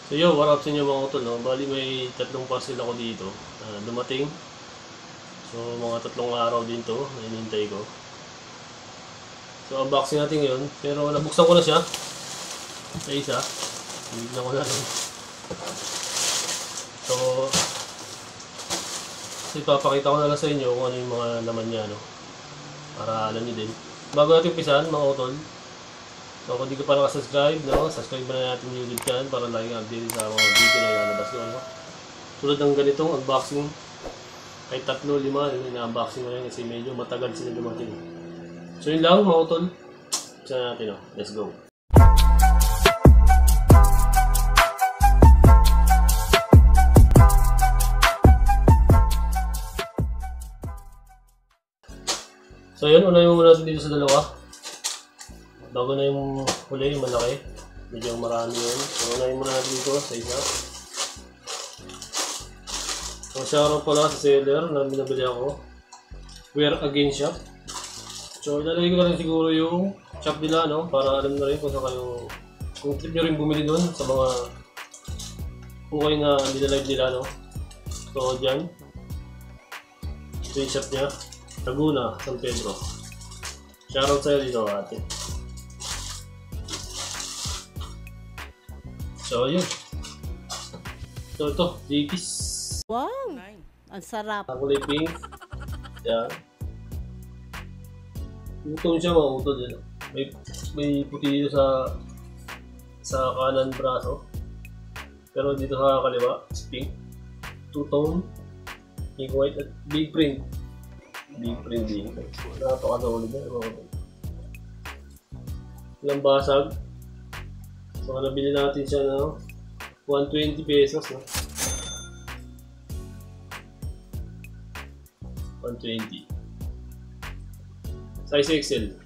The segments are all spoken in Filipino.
So yo, what up sa inyo mga utol, no? Bali may tatlong parcel ako dito dumating. So mga 3 araw din to na hinihintay ko. So unboxing natin ngayon, pero nabuksan ko na siya sa isa. Hinignan ko na lang. So ipapakita ko na lang sa inyo kung ano yung mga laman niya, no? Para alam niyo din. Bago natin umpisan mga utol, so kung di ka pa nakasubscribe, no? Subscribe na natin yung YouTube channel para lagi kang updated sa mga video na ilalabas ko, no? Tulad ng ganitong unboxing, kahit 3-5 na-unboxing ko na yun kasi medyo matagal sila dumating. So yun lang mga utol, umpisa natin, no? Let's go! So yun, unahin mo muna natin dito sa dalawa. Bago na yung huli, yung malaki. Medyo marami yun. So unahin muna natin dito sa isa. So shoutout pala sa seller na binabili ako. Wear Again Shop. So ilalagay ko na rin siguro yung shop nila, no? Para alam na rin kung saan kayo, kung trip nyo rin bumili doon sa mga ukay na nilalive nila, no? So dyan. Ito yung shop niya. Laguna, San Pedro. Shoutout sa'yo dito, ate. So, yun. So, ito. Dickies. Wow! Ang sarap. Kulay pink. Yan. Utong siya, mga utol yan. May puti dito sa kanan braso. Pero dito sa kaliwa, is pink. Two-tone. Pink, white, at big print. Big print dito. Napakatulog na. Ilang basag. So, nabili natin siya na 120 pesos. No? 120. Size XL.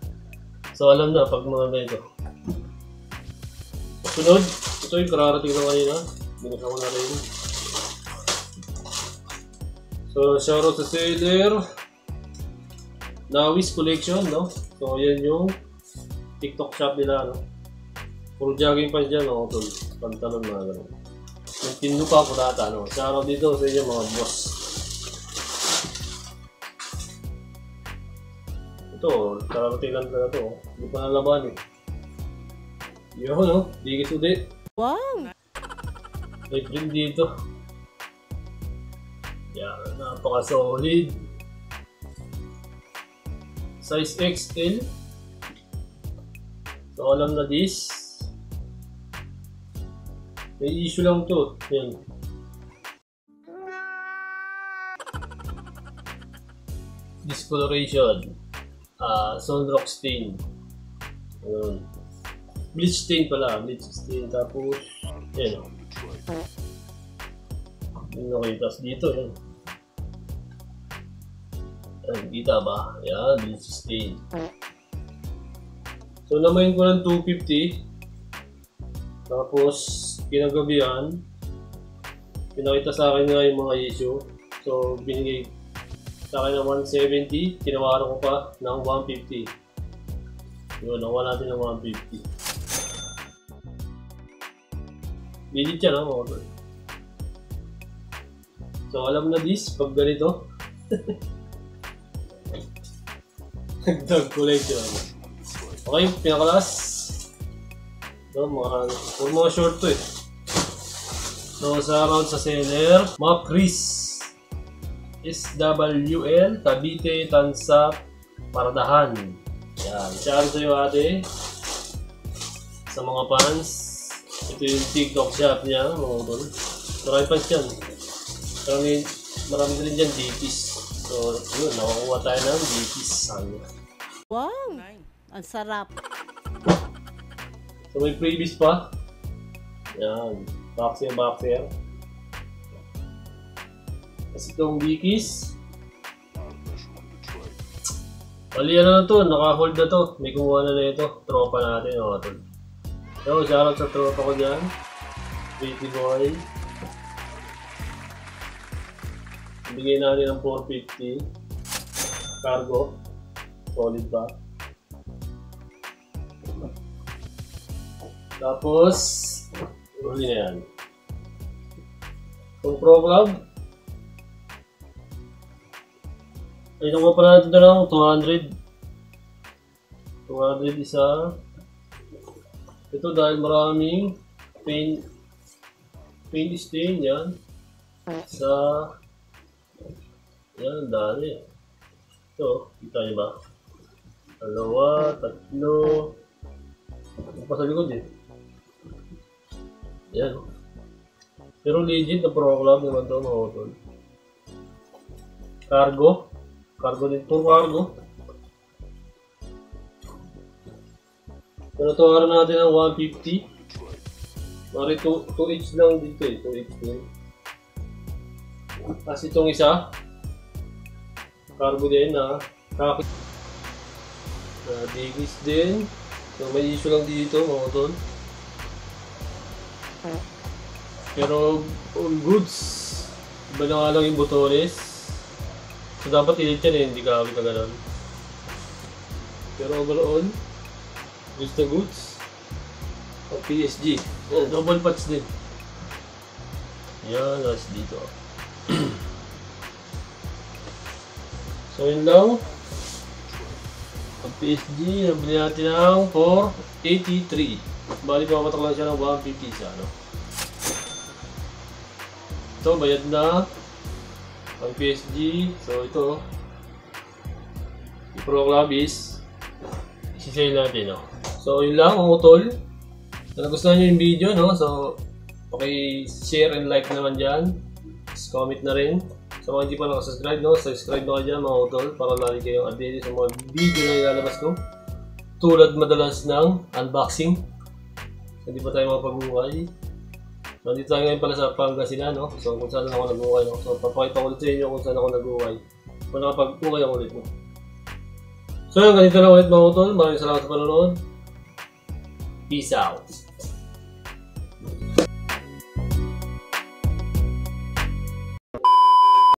So, alam na pag mga ganito. Sunod. Ito yung kararating na kanina. Binasa ko na rin. So, shoutout sa seller. Nawis Collection, no? So, yan yung TikTok shop nila, no? Puro jogging pants dyan, no? Tol, pantalon na gano'n. Yung tinu pa ako data, no? Shoutout dito sa inyo, mga boss. Ito, kararating lang na ito. Hindi pa nalaban, eh. Yun, no? Dikis ulit. Wow! May print dito. Yan, napaka-solid. Size XL. So, alam na this. May issue lang to. Yan. Discoloration. Sunrock stain. Ayun. Bleach stain pala. Bleach stain. Tapos, yan o. Yun okay. Tapos dito, yan. Kita ba? Yan, bleach stain. So, namayin ko ng 250. Tapos, kinagabihan, pinakita sa akin nga yung mga issue. So, binigay sa akin ng 170. Tinawaran ko pa ng 150. Yun, nakuha natin ng 150. Bilit siya, no? Mga tol. So, alam na this, pag ganito. Dog collection. Okay, pinakalas. So, mga short to eh. So, sa round sa seller, mga Chris SWL, Cavite, Tansa, Pardahan. Yan, share sa'yo ate. Sa mga fans, ito yung TikTok shop niya, mga utol. Marami fans yan. Marami rin dyan, Dickies. So, yun, nakakuha tayo ng Dickies. Wow! Ang sarap. So, may freebies pa. Yan. Boxer. Kasi itong Dickies. Bali, ano na to? Naka-hold na to. May kumuha na ito. Tropa natin. So, shoutout sa tropa ko dyan. Pretty boy. Bigay natin ng 450. Cargo. Solid ba? Tapos, huli na yan. Itong Pro Club. Ay, nakuha pa natin ito ng 200. 200 isa. Ito dahil maraming paint stain yan. Sa yan, dali. Ito, kita niyo ba? Dalawa, tatlo. Ito pa sa likod eh. Yan. Pero legit na Pro Club naman ito mga utol. Cargo. Cargo din. Puro cargo. Pero tawaran natin ng 150. Mari 2 each lang dito eh. 2 each din. Tapos itong isa. Cargo din na. Kaki. Digis din. So may issue lang dito mga utol. Pero all goods. Iba na nga lang yung botones. So dapat i-delete yan eh. Hindi kawit na ganun. Pero overall. Goods na goods. Ang PSG. Yan, double patch din. Yan, as dito. So yun lang. Ang PSG, nabili natin ng 483. Bali pamatak lang siya ng 150 isa, no? Ito, bayad na. Ang PSG. So ito. Yung Pro Club is isi-sale natin, no? So yun lang mga utol. Kung nagustuhan nyo yung video, no? So paki-share and like naman dyan. Comment na rin. Sa mga hindi pa nakasubscribe, no? Subscribe na kayo dyan mga utol para lagi kayong updated sa mga video na ilalabas ko. Tulad madalas ng unboxing. So, hindi pa tayo mapag-uukay. So dito tayo ngayon pala sa Pangasinan, no? So kung saan ako nag-uukay, no? So papakita ko ulit sa inyo kung saan ako nag-uukay. Kung nakapag-uukay ako ulit, no? So yun, ganito lang ulit mga utol. Maraming salamat sa panonood. Peace out!